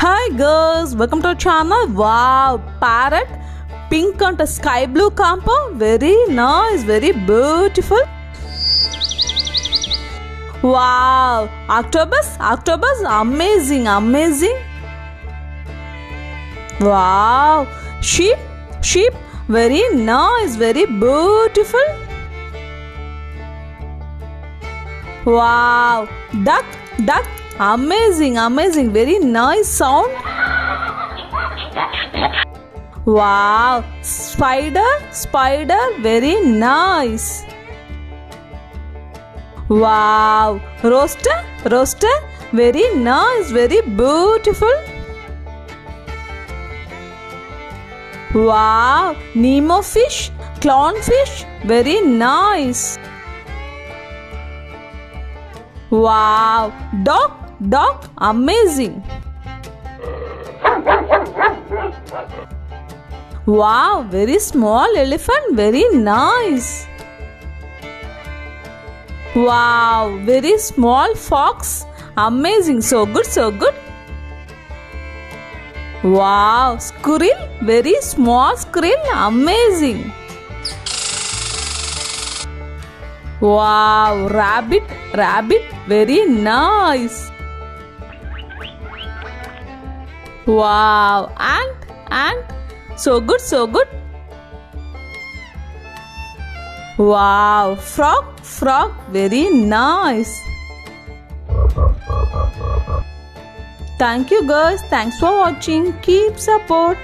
Hi girls, welcome to our channel. Wow, parrot, pink and sky blue combo, very nice, very beautiful. Wow, octopus, amazing. Wow, sheep, very nice, very beautiful. Wow, duck, amazing, very nice sound. Wow, spider, very nice. Wow, roaster, very nice, very beautiful. Wow, Nemo fish, clownfish, very nice. Wow, dog, amazing. Wow, very small elephant, very nice. Wow, very small fox, amazing, so good. Wow, squirrel, very small squirrel, amazing. Wow, rabbit, very nice. Wow, ant, so good. Wow, frog, very nice. Thank you guys, thanks for watching, keep support.